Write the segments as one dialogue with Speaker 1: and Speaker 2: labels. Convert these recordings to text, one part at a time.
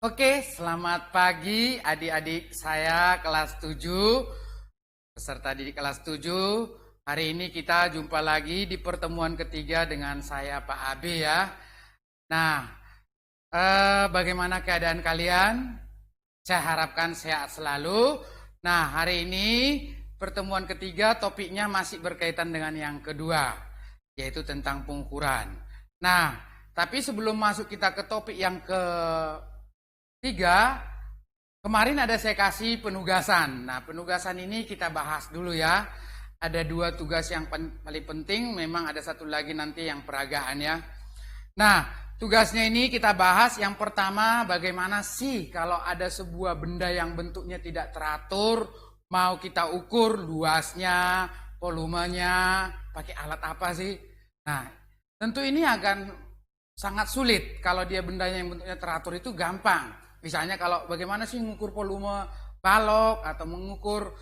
Speaker 1: Oke, selamat pagi adik-adik saya kelas 7, peserta didik kelas 7. Hari ini kita jumpa lagi di pertemuan ketiga dengan saya Pak Abe ya. Nah, bagaimana keadaan kalian? Saya harapkan sehat selalu. Nah, hari ini pertemuan ketiga topiknya masih berkaitan dengan yang kedua, yaitu tentang pengukuran. Nah, tapi sebelum masuk kita ke topik yang ketiga, kemarin ada saya kasih penugasan. Nah, penugasan ini kita bahas dulu ya. Ada dua tugas yang paling penting, memang ada satu lagi nanti yang peragaan ya. Nah, tugasnya ini kita bahas. Yang pertama, bagaimana sih kalau ada sebuah benda yang bentuknya tidak teratur, mau kita ukur luasnya, volumenya, pakai alat apa sih? Nah, tentu ini akan sangat sulit. Kalau dia bendanya yang bentuknya teratur itu gampang. Misalnya kalau bagaimana sih mengukur volume balok atau mengukur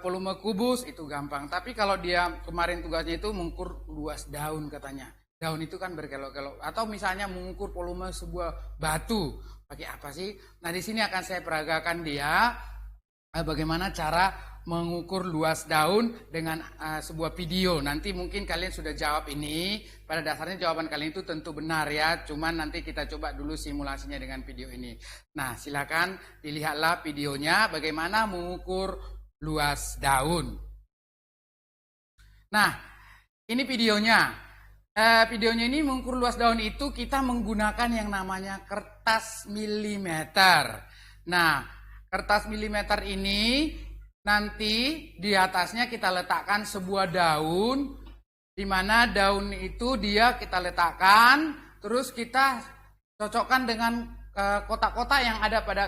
Speaker 1: volume kubus itu gampang. Tapi kalau dia kemarin tugasnya itu mengukur luas daun katanya. Daun itu kan berkelok-kelok. Atau misalnya mengukur volume sebuah batu. Pakai apa sih? Nah, di sini akan saya peragakan dia bagaimana cara mengukur luas daun dengan sebuah video. Nanti mungkin kalian sudah jawab ini. Pada dasarnya jawaban kalian itu tentu benar ya. Cuman nanti kita coba dulu simulasinya dengan video ini. Nah, silakan dilihatlah videonya bagaimana mengukur luas daun. Nah, ini videonya. Videonya ini mengukur luas daun itu kita menggunakan yang namanya kertas milimeter. Nah, kertas milimeter ini nanti di atasnya kita letakkan sebuah daun, di mana daun itu kita letakkan, terus kita cocokkan dengan kotak-kotak yang ada pada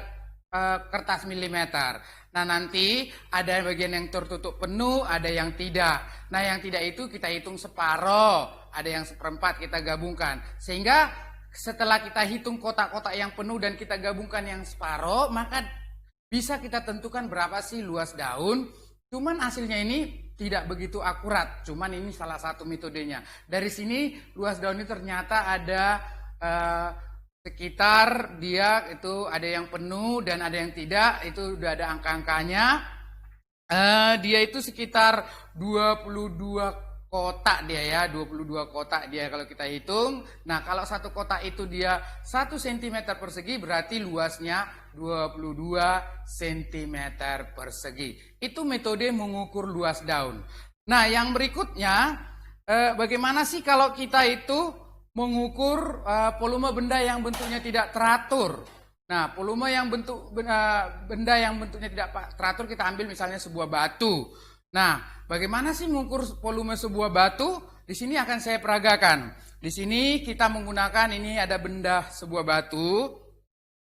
Speaker 1: kertas milimeter. Nah, nanti ada bagian yang tertutup penuh, ada yang tidak. Nah, yang tidak itu kita hitung separoh, ada yang seperempat kita gabungkan. Sehingga setelah kita hitung kotak-kotak yang penuh dan kita gabungkan yang separoh, maka bisa kita tentukan berapa sih luas daun. Cuman hasilnya ini tidak begitu akurat. Cuman ini salah satu metodenya. Dari sini luas daun ini ternyata ada sekitar dia itu ada yang penuh dan ada yang tidak. Itu udah ada angka-angkanya. Dia itu sekitar 22 kotak dia ya, 22 kotak dia kalau kita hitung. Nah, kalau satu kotak itu dia 1 cm persegi berarti luasnya 22 cm persegi. Itu metode mengukur luas daun. Nah, yang berikutnya bagaimana sih kalau kita itu mengukur volume benda yang bentuknya tidak teratur. Nah, volume yang benda yang bentuknya tidak teratur kita ambil misalnya sebuah batu. Nah, bagaimana sih mengukur volume sebuah batu? Di sini akan saya peragakan. Di sini kita menggunakan ini ada benda sebuah batu.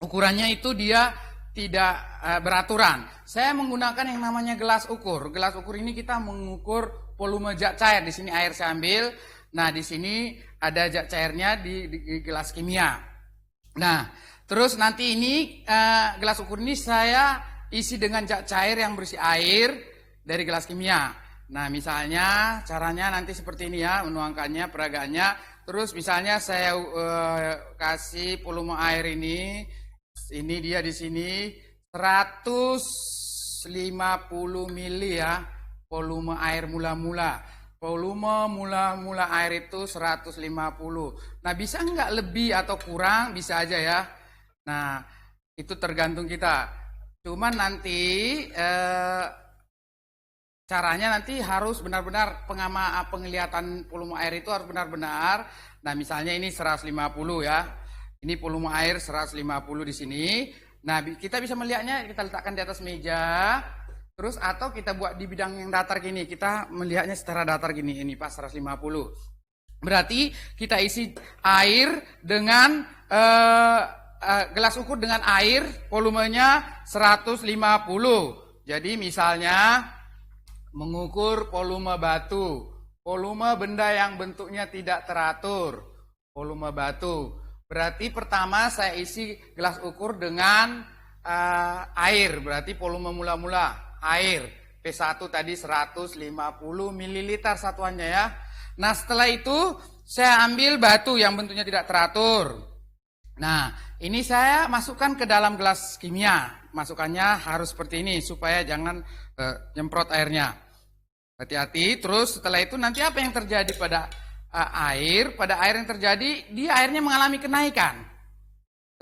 Speaker 1: Ukurannya itu dia tidak beraturan. Saya menggunakan yang namanya gelas ukur. Gelas ukur ini kita mengukur volume zat cair. Di sini air saya ambil. Nah, di sini ada zat cairnya di gelas kimia. Nah, terus nanti ini gelas ukur ini saya isi dengan zat cair yang berisi air dari gelas kimia. Nah, misalnya caranya nanti seperti ini ya, menuangkannya, peragaannya. Terus misalnya saya kasih volume air ini dia di sini 150 mili ya, volume air mula-mula. Volume mula-mula air itu 150. Nah, bisa enggak lebih atau kurang? Bisa aja ya. Nah, itu tergantung kita. Cuman nanti caranya nanti harus benar-benar penglihatan volume air itu harus benar-benar. Nah, misalnya ini 150 ya. Ini volume air 150 di sini. Nah, kita bisa melihatnya, kita letakkan di atas meja. Terus atau kita buat di bidang yang datar gini. Kita melihatnya secara datar gini. Ini pas 150. Berarti kita isi air dengan gelas ukur dengan air volumenya 150. Jadi misalnya mengukur volume batu, volume benda yang bentuknya tidak teratur, volume batu. Berarti pertama saya isi gelas ukur dengan air, berarti volume mula-mula air. P1 tadi 150 ml satuannya ya. Nah, setelah itu saya ambil batu yang bentuknya tidak teratur. Nah, ini saya masukkan ke dalam gelas kimia. Masukkannya harus seperti ini supaya jangan nyemprot airnya. Hati-hati. Terus setelah itu nanti apa yang terjadi pada air? Pada air yang terjadi, airnya mengalami kenaikan.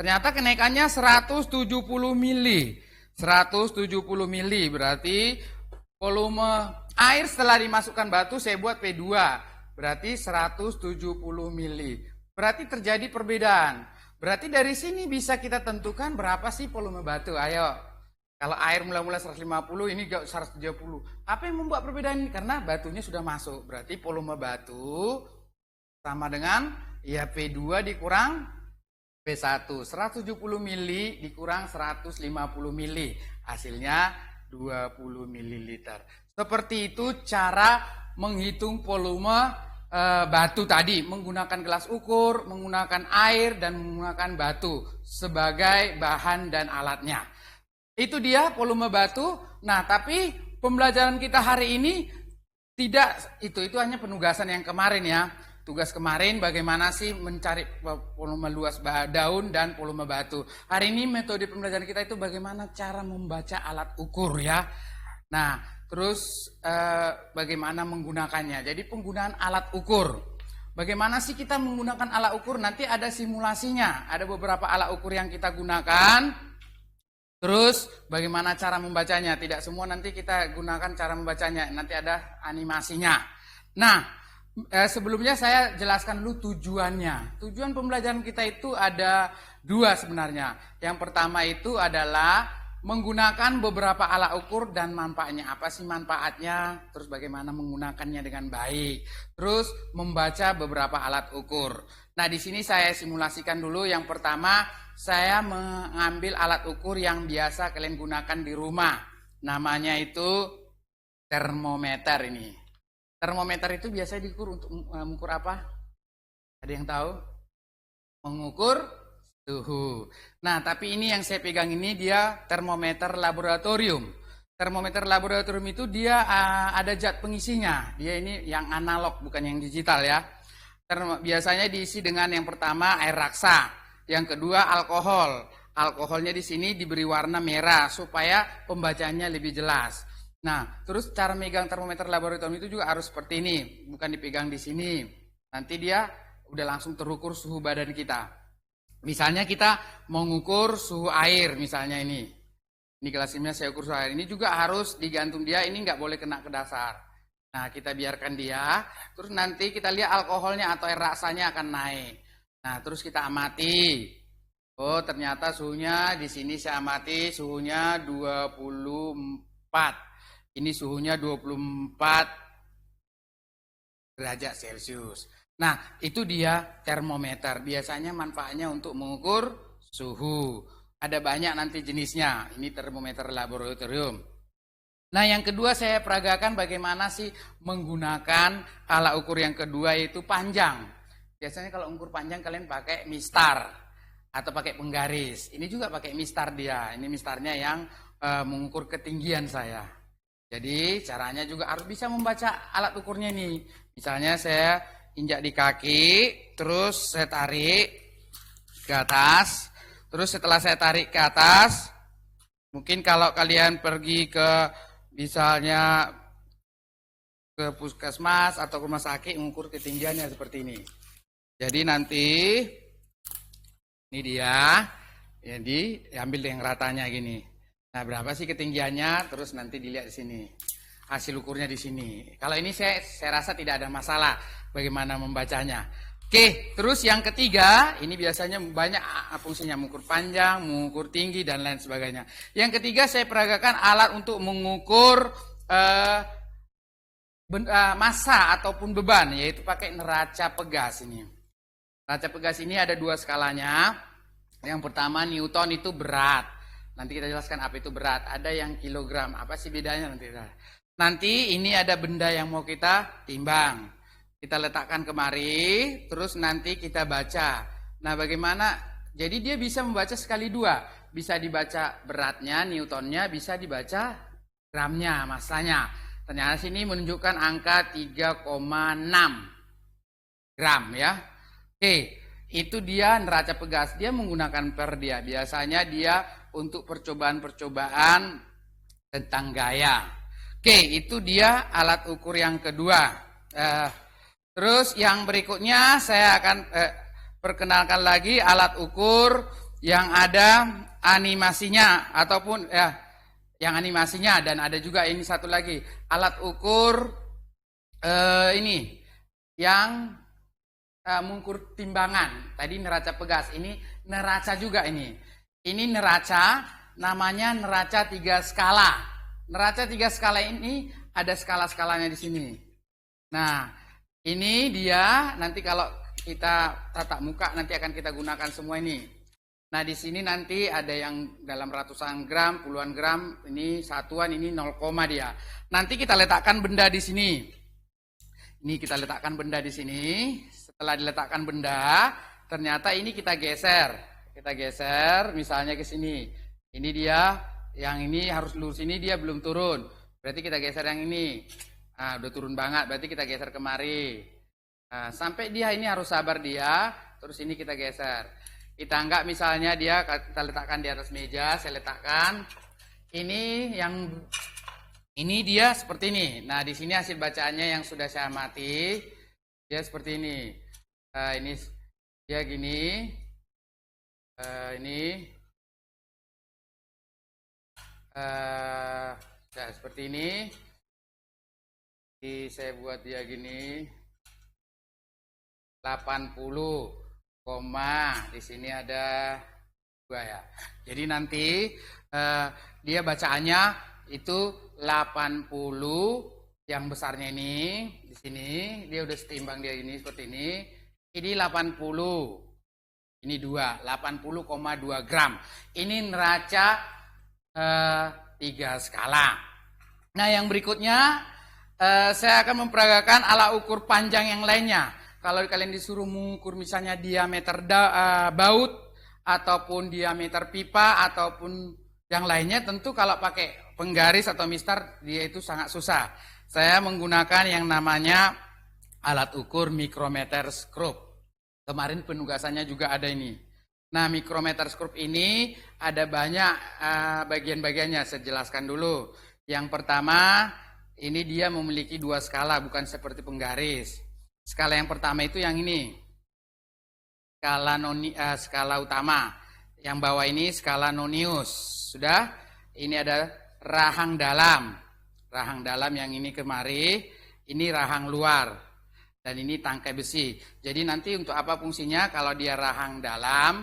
Speaker 1: Ternyata kenaikannya 170 mili. 170 mili berarti volume air setelah dimasukkan batu saya buat P2. Berarti 170 mili. Berarti terjadi perbedaan. Berarti dari sini bisa kita tentukan berapa sih volume batu. Ayo. Kalau air mula-mula 150, ini 170. Apa yang membuat perbedaan ini? Karena batunya sudah masuk. Berarti volume batu sama dengan ya P2 dikurang P1. 170 mili dikurang 150 mili. Hasilnya 20 ml. Seperti itu cara menghitung volume batu tadi. Menggunakan gelas ukur, menggunakan air, dan menggunakan batu sebagai bahan dan alatnya. Itu dia volume batu. Nah, tapi pembelajaran kita hari ini tidak itu hanya penugasan yang kemarin ya. Tugas kemarin bagaimana sih mencari volume luas daun dan volume batu. Hari ini metode pembelajaran kita itu bagaimana cara membaca alat ukur ya. Nah, terus bagaimana menggunakannya. Jadi penggunaan alat ukur. Bagaimana sih kita menggunakan alat ukur? Nanti ada simulasinya. Ada beberapa alat ukur yang kita gunakan. Terus bagaimana cara membacanya? Tidak semua nanti kita gunakan cara membacanya. Nanti ada animasinya. Nah, sebelumnya saya jelaskan dulu tujuannya. Tujuan pembelajaran kita itu ada dua sebenarnya. Yang pertama itu adalah menggunakan beberapa alat ukur dan manfaatnya. Apa sih manfaatnya? Terus bagaimana menggunakannya dengan baik. Terus membaca beberapa alat ukur. Nah, di sini saya simulasikan dulu. Yang pertama, saya mengambil alat ukur yang biasa kalian gunakan di rumah. Namanya itu termometer ini. Termometer itu biasanya diukur untuk mengukur apa? Ada yang tahu? Mengukur suhu. Nah, tapi ini yang saya pegang ini dia termometer laboratorium. Termometer laboratorium itu dia ada zat pengisinya. Dia ini yang analog bukan yang digital ya. Biasanya diisi dengan yang pertama air raksa. Yang kedua alkohol. Alkoholnya di sini diberi warna merah supaya pembacanya lebih jelas. Nah, terus cara megang termometer laboratorium itu juga harus seperti ini, bukan dipegang di sini. Nanti dia udah langsung terukur suhu badan kita. Misalnya kita mau ngukur suhu air misalnya ini. Ini gelas kimia saya ukur suhu air. Ini juga harus digantung dia, ini nggak boleh kena ke dasar. Nah, kita biarkan dia, terus nanti kita lihat alkoholnya atau air rasanya akan naik. Nah, terus kita amati. Oh, ternyata suhunya di sini saya amati suhunya 24. Ini suhunya 24 derajat Celcius. Nah, itu dia termometer. Biasanya manfaatnya untuk mengukur suhu. Ada banyak nanti jenisnya. Ini termometer laboratorium. Nah, yang kedua saya peragakan bagaimana sih menggunakan alat ukur yang kedua yaitu panjang. Biasanya kalau ukur panjang kalian pakai mistar atau pakai penggaris. Ini juga pakai mistar dia. Ini mistarnya yang mengukur ketinggian saya. Jadi caranya juga harus bisa membaca alat ukurnya nih. Misalnya saya injak di kaki, terus saya tarik ke atas. Terus setelah saya tarik ke atas, mungkin kalau kalian pergi ke misalnya ke puskesmas atau rumah sakit mengukur ketinggiannya seperti ini. Jadi nanti ini dia, jadi ambil yang ratanya gini. Nah, berapa sih ketinggiannya? Terus nanti dilihat di sini. Hasil ukurnya di sini. Kalau ini saya rasa tidak ada masalah bagaimana membacanya. Oke, terus yang ketiga, ini biasanya banyak fungsinya, mengukur panjang, mengukur tinggi dan lain sebagainya. Yang ketiga saya peragakan alat untuk mengukur massa ataupun beban, yaitu pakai neraca pegas ini. Neraca pegas ini ada dua skalanya. Yang pertama Newton itu berat. Nanti kita jelaskan apa itu berat. Ada yang kilogram. Apa sih bedanya nanti? Nanti ini ada benda yang mau kita timbang. Kita letakkan kemari, terus nanti kita baca. Nah, bagaimana? Jadi dia bisa membaca sekali dua. Bisa dibaca beratnya, Newtonnya, bisa dibaca gramnya, massanya. Ternyata sini menunjukkan angka 3,6 gram ya. Oke, itu dia neraca pegas. Dia menggunakan per dia. Biasanya dia untuk percobaan-percobaan tentang gaya. Oke, itu dia alat ukur yang kedua. Terus yang berikutnya saya akan perkenalkan lagi alat ukur yang ada animasinya ataupun yang animasinya, dan ada juga ini satu lagi alat ukur ini yang mengukur timbangan. Tadi neraca pegas, ini neraca juga ini. Ini neraca, namanya neraca 3 skala. Neraca 3 skala ini ada skala-skalanya di sini. Nah, ini dia nanti kalau kita tatap muka nanti akan kita gunakan semua ini. Nah, di sini nanti ada yang dalam ratusan gram, puluhan gram, ini satuan, ini 0, dia. Nanti kita letakkan benda di sini. Ini kita letakkan benda di sini. Setelah diletakkan benda, ternyata ini kita geser. Kita geser misalnya ke sini. Ini dia, yang ini harus lurus, ini dia belum turun. Berarti kita geser yang ini. Nah, udah turun banget, berarti kita geser kemari. Nah, sampai dia ini harus sabar dia, terus ini kita geser. Kita anggap misalnya dia kita letakkan di atas meja, saya letakkan. Ini dia seperti ini. Nah, di sini hasil bacaannya yang sudah saya amati, dia seperti ini. Ini dia gini. Seperti ini. Jadi saya buat dia gini. 80, di sini ada 2 ya. Jadi nanti dia bacaannya itu 80, yang besarnya ini di sini dia udah setimbang dia ini seperti ini. Ini 80. Ini 80,2 gram. Ini neraca 3 skala. Nah, yang berikutnya saya akan memperagakan alat ukur panjang yang lainnya. Kalau kalian disuruh mengukur misalnya diameter baut ataupun diameter pipa ataupun yang lainnya, tentu kalau pakai penggaris atau mistar dia itu sangat susah. Saya menggunakan yang namanya alat ukur micrometer screw. Kemarin penugasannya juga ada ini. Nah, micrometer screw ini ada banyak bagian-bagiannya. Saya jelaskan dulu. Yang pertama, ini dia memiliki 2 skala, bukan seperti penggaris. Skala yang pertama itu yang ini, skala utama. Yang bawah ini skala nonius. Sudah, ini ada rahang dalam. Rahang dalam yang ini kemari, ini rahang luar. Dan ini tangkai besi. Jadi nanti untuk apa fungsinya? Kalau dia rahang dalam,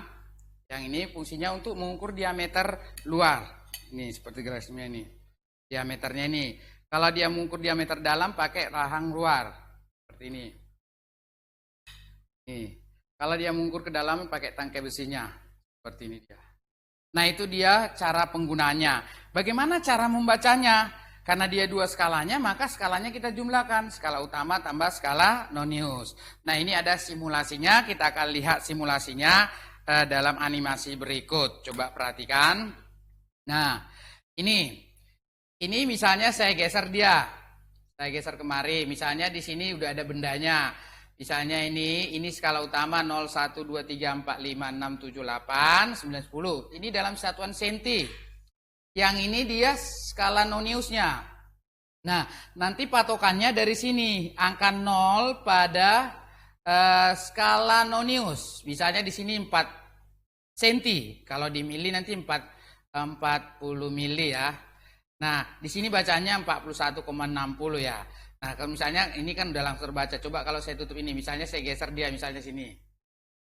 Speaker 1: yang ini fungsinya untuk mengukur diameter luar. Ini seperti grafiknya ini. Diameternya ini. Kalau dia mengukur diameter dalam pakai rahang luar. Seperti ini. Nih, kalau dia mengukur ke dalam pakai tangkai besinya, seperti ini dia. Nah, itu dia cara penggunaannya. Bagaimana cara membacanya? Karena dia 2 skalanya, maka skalanya kita jumlahkan. Skala utama tambah skala nonius. Nah, ini ada simulasinya. Kita akan lihat simulasinya dalam animasi berikut. Coba perhatikan. Nah, ini misalnya saya geser dia. Saya geser kemari. Misalnya di sini udah ada bendanya. Misalnya ini skala utama 0, 1, 2, 3, 4, 5, 6, 7, 8, 9, 10. Ini dalam satuan senti. Yang ini dia skala noniusnya. Nah, nanti patokannya dari sini. Angka 0 pada skala nonius. Misalnya di sini 4 senti. Kalau di mili nanti 40 mili ya. Nah, di sini bacanya 41,60 ya. Nah, kalau misalnya ini kan udah langsung terbaca. Coba kalau saya tutup ini, misalnya saya geser dia, misalnya sini.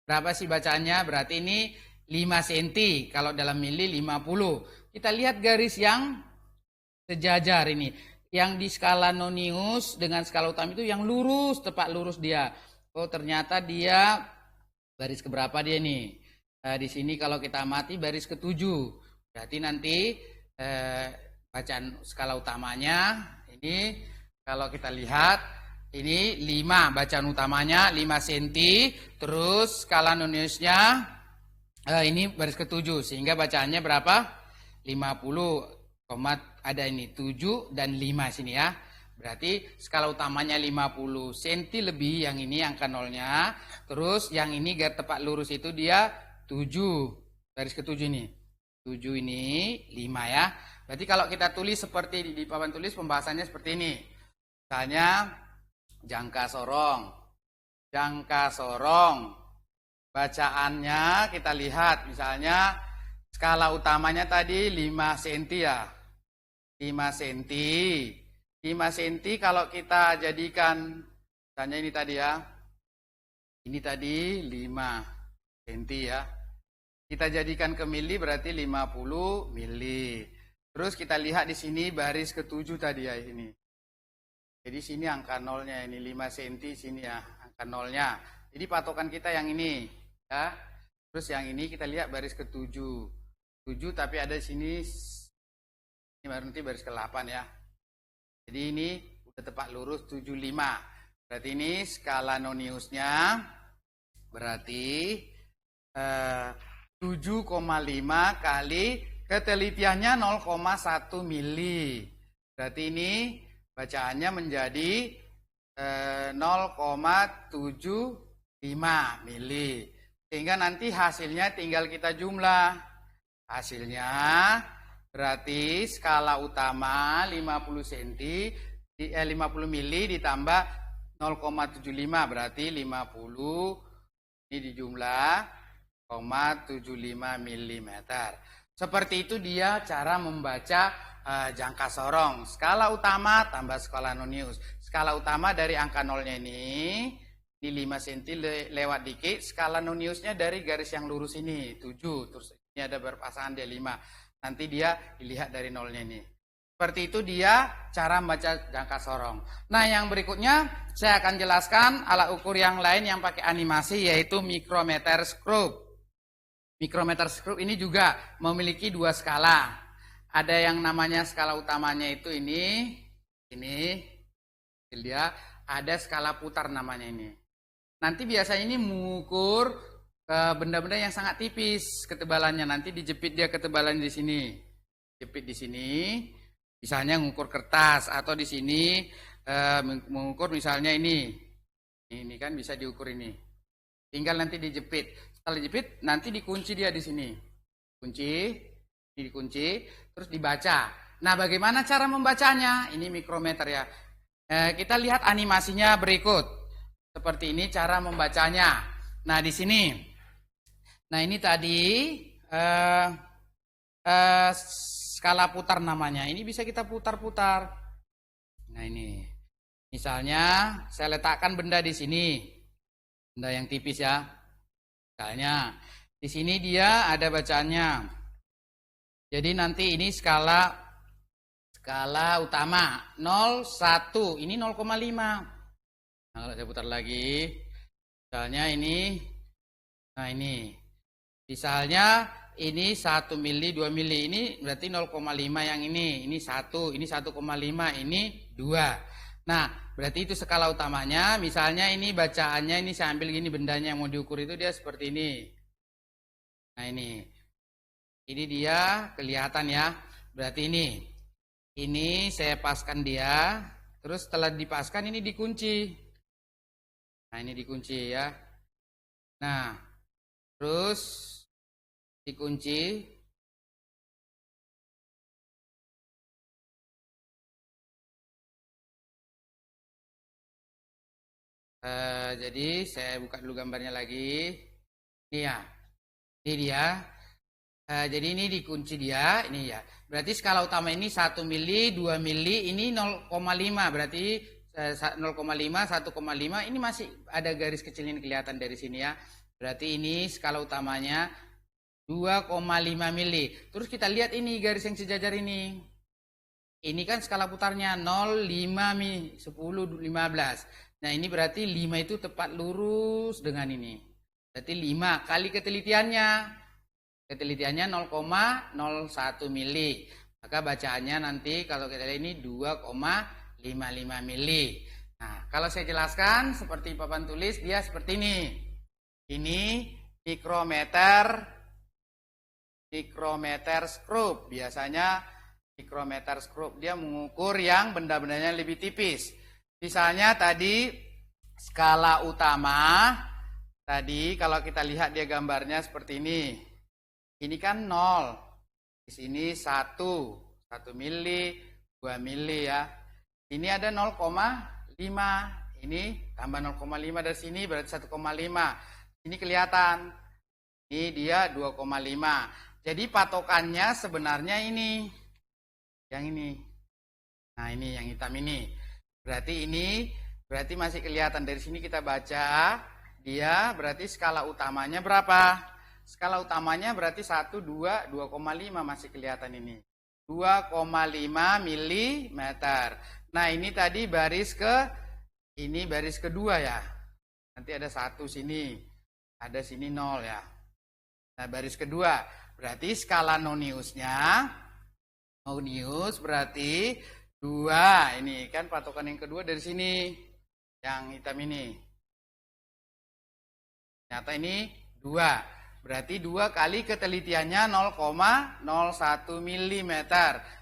Speaker 1: Berapa sih bacanya? Berarti ini 5 cm. Kalau dalam mili 50. Kita lihat garis yang sejajar ini. Yang di skala nonius dengan skala utama itu yang lurus, tepat lurus dia. Oh, ternyata dia baris keberapa dia nih? Di sini kalau kita amati baris ke-7. Berarti nanti bacaan skala utamanya ini kalau kita lihat, ini 5 bacaan utamanya 5 cm, terus skala noniusnya ini baris ke-7, sehingga bacaannya berapa? 50, ada ini 7 dan 5 sini ya. Berarti skala utamanya 50 cm lebih, yang ini angka nolnya. Terus yang ini garis tepat lurus itu dia 7. Garis ke-7 ini. 7 ini 5 ya. Berarti kalau kita tulis seperti di papan tulis, pembahasannya seperti ini. Misalnya jangka sorong. Jangka sorong. Bacaannya kita lihat, misalnya skala utamanya tadi 5 cm ya. 5 cm. 5 cm kalau kita jadikan, misalnya ini tadi ya. Ini tadi 5 cm ya. Kita jadikan ke mili berarti 50 mili. Terus kita lihat di sini baris ke-7 tadi ya ini. Jadi sini angka nolnya, ini 5 cm sini ya, angka nolnya. Jadi patokan kita yang ini ya. Terus yang ini kita lihat baris ke-7. 7 tapi ada di sini, ini baru nanti baris ke-8 ya. Jadi ini udah tepat lurus 75. Berarti ini skala noniusnya berarti 7,5 kali ketelitiannya 0,1 mili. Berarti ini bacaannya menjadi 0,75 mili. Sehingga nanti hasilnya tinggal kita jumlah. Hasilnya berarti skala utama 50 cm 50 mili ditambah 0,75 berarti 50 ini dijumlah 0,75 mm. Seperti itu dia cara membaca jangka sorong. Skala utama tambah skala nonius. Skala utama dari angka nolnya ini 5 cm lewat dikit. Skala noniusnya dari garis yang lurus ini 7. Terus ini ada berpasangan dia 5. Nanti dia dilihat dari nolnya ini. Seperti itu dia cara membaca jangka sorong. Nah yang berikutnya saya akan jelaskan alat ukur yang lain yang pakai animasi, yaitu micrometer screw. Micrometer screw ini juga memiliki 2 skala. Ada yang namanya skala utamanya itu ini dia ada skala putar namanya ini. Nanti biasanya ini mengukur benda-benda yang sangat tipis ketebalannya. Nanti dijepit dia ketebalan di sini. Jepit di sini. Misalnya mengukur kertas, atau di sini mengukur misalnya ini. Ini kan bisa diukur ini. Tinggal nanti dijepit. Setelah dijepit nanti dikunci dia di sini. Kunci, ini dikunci, terus dibaca. Nah, bagaimana cara membacanya? Ini mikrometer ya. Kita lihat animasinya berikut. Seperti ini cara membacanya. Nah, di sini. Nah, ini tadi skala putar namanya. Ini bisa kita putar-putar. Nah, ini. Misalnya saya letakkan benda di sini. Benda yang tipis ya. Misalnya di sini dia ada bacaannya. Jadi nanti ini skala utama 0, 1, ini 0,5. Nah, kalau saya putar lagi, misalnya ini, nah ini, misalnya ini 1 mili, 2 mili, ini berarti 0,5 yang ini 1, ini 1,5, ini 2. Nah, berarti itu skala utamanya. Misalnya ini bacaannya, ini saya ambil gini bendanya yang mau diukur itu dia seperti ini. Nah ini dia kelihatan ya. Berarti ini saya paskan dia. Terus setelah dipaskan ini dikunci. Nah ini dikunci ya. Nah terus dikunci. Jadi saya buka dulu gambarnya lagi. Ini ya. Ini dia. Jadi ini dikunci dia, ini ya. Berarti skala utama ini 1 mili, 2 mili, ini 0,5. Berarti 0,5, 1,5, ini masih ada garis kecil ini kelihatan dari sini ya. Berarti ini skala utamanya 2,5 mili. Terus kita lihat ini garis yang sejajar ini. Ini kan skala putarnya 0, 5, 10, 15. Nah ini berarti 5 itu tepat lurus dengan ini. Berarti 5 kali ketelitiannya. Ketelitiannya 0,01 mili. Maka bacaannya nanti kalau kita lihat ini 2,55 mili. Nah kalau saya jelaskan seperti papan tulis dia seperti ini. Ini mikrometer screw. Biasanya Micrometer scrope dia mengukur yang benda-bendanya lebih tipis. Misalnya tadi skala utama, tadi kalau kita lihat dia gambarnya seperti ini. Ini kan 0. Di sini 1 mili, 2 mili ya. Ini ada 0,5. Ini tambah 0,5 dari sini berarti 1,5. Ini kelihatan. Ini dia 2,5. Jadi patokannya sebenarnya ini. Yang ini. Nah, ini yang hitam ini. Berarti masih kelihatan dari sini kita baca dia berarti skala utamanya berapa? Skala utamanya berarti 1 2 2,5 masih kelihatan ini. 2,5 mm. Nah, ini tadi baris kedua ya. Nanti ada 1 sini. Ada sini 0 ya. Nah, baris kedua berarti skala noniusnya berarti 2. Ini kan patokan yang kedua dari sini. Yang hitam ini. Ternyata ini 2. Berarti 2 kali ketelitiannya 0,01 mm.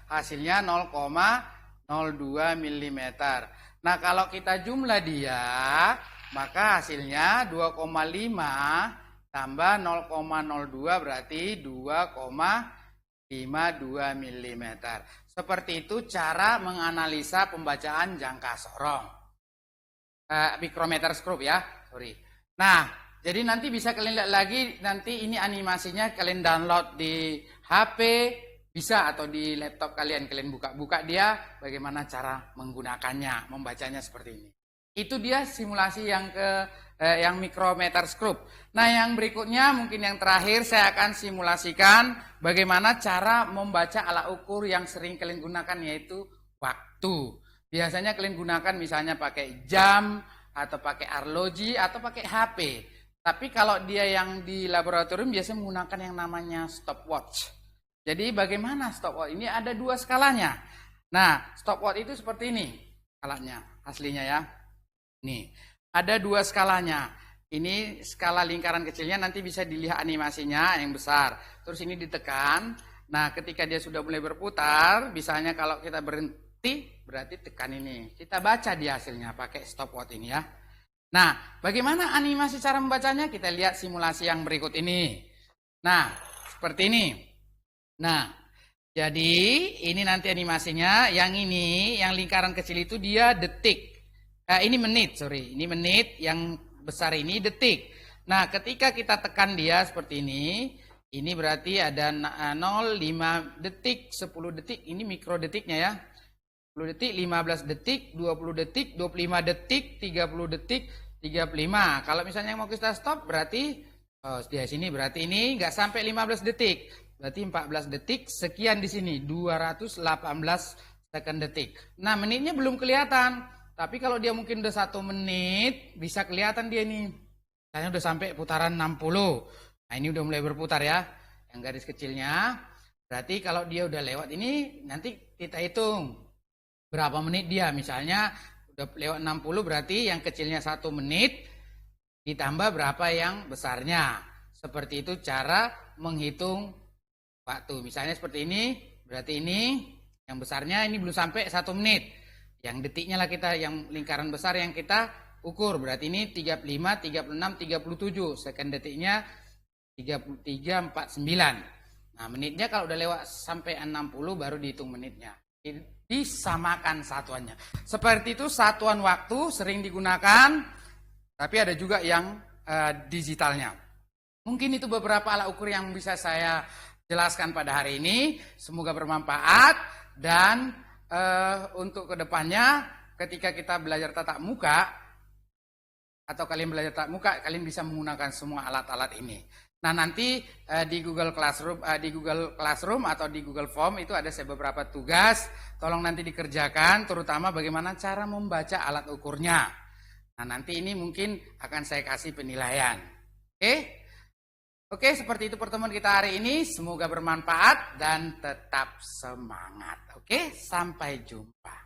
Speaker 1: Hasilnya 0,02 mm. Nah, kalau kita jumlah dia, maka hasilnya 2,5 tambah 0,02 berarti 2,52 mm. Seperti itu cara menganalisa pembacaan jangka sorong. Micrometer scrope ya, sorry. Nah, jadi nanti bisa kalian lihat lagi, nanti ini animasinya kalian download di HP, bisa atau di laptop kalian buka-buka dia, bagaimana cara menggunakannya, membacanya seperti ini. Itu dia simulasi yang micrometer scrope. Nah, yang berikutnya mungkin yang terakhir saya akan simulasikan bagaimana cara membaca alat ukur yang sering kalian gunakan yaitu waktu. Biasanya kalian gunakan misalnya pakai jam atau pakai arloji atau pakai HP. Tapi kalau dia yang di laboratorium biasanya menggunakan yang namanya stopwatch. Jadi bagaimana stopwatch? Ini ada 2 skalanya. Nah, stopwatch itu seperti ini alatnya, aslinya ya. Nih, ada 2 skalanya. Ini skala lingkaran kecilnya, nanti bisa dilihat animasinya yang besar. Terus ini ditekan. Nah, ketika dia sudah mulai berputar, misalnya kalau kita berhenti, berarti tekan ini. Kita baca di hasilnya pakai stopwatch ini ya. Nah, bagaimana animasi cara membacanya? Kita lihat simulasi yang berikut ini. Nah, seperti ini. Nah, jadi ini nanti animasinya. Yang ini, yang lingkaran kecil itu dia detik. Ini menit, sorry. Ini menit, yang besar ini detik. Nah, ketika kita tekan dia seperti ini berarti ada 0, 5 detik, 10 detik. Ini mikrodetiknya ya. 10 detik, 15 detik, 20 detik, 25 detik, 30 detik, 35. Kalau misalnya mau kita stop berarti di sini berarti ini nggak sampai 15 detik. Berarti 14 detik, sekian di sini 218 second detik. Nah, menitnya belum kelihatan. Tapi kalau dia mungkin udah 1 menit, bisa kelihatan dia ini. Misalnya udah sampai putaran 60. Nah, ini udah mulai berputar ya. Yang garis kecilnya. Berarti kalau dia udah lewat ini, nanti kita hitung berapa menit dia. Misalnya udah lewat 60 berarti yang kecilnya 1 menit ditambah berapa yang besarnya. Seperti itu cara menghitung waktu. Misalnya seperti ini, berarti ini yang besarnya ini belum sampai 1 menit. Yang detiknya lah kita, yang lingkaran besar yang kita ukur. Berarti ini 35, 36, 37. Second detiknya 33, 49. Nah, menitnya kalau udah lewat sampai 60 baru dihitung menitnya. Disamakan satuannya. Seperti itu satuan waktu sering digunakan, tapi ada juga yang digitalnya. Mungkin itu beberapa alat ukur yang bisa saya jelaskan pada hari ini. Semoga bermanfaat dan untuk kedepannya ketika kita belajar tatap muka atau kalian belajar tatap muka, kalian bisa menggunakan semua alat-alat ini. Nah, nanti di Google Classroom atau di Google Form itu ada beberapa tugas, tolong nanti dikerjakan, terutama bagaimana cara membaca alat ukurnya. Nah, nanti ini mungkin akan saya kasih penilaian. Oke, seperti itu pertemuan kita hari ini. Semoga bermanfaat dan tetap semangat. Oke, sampai jumpa.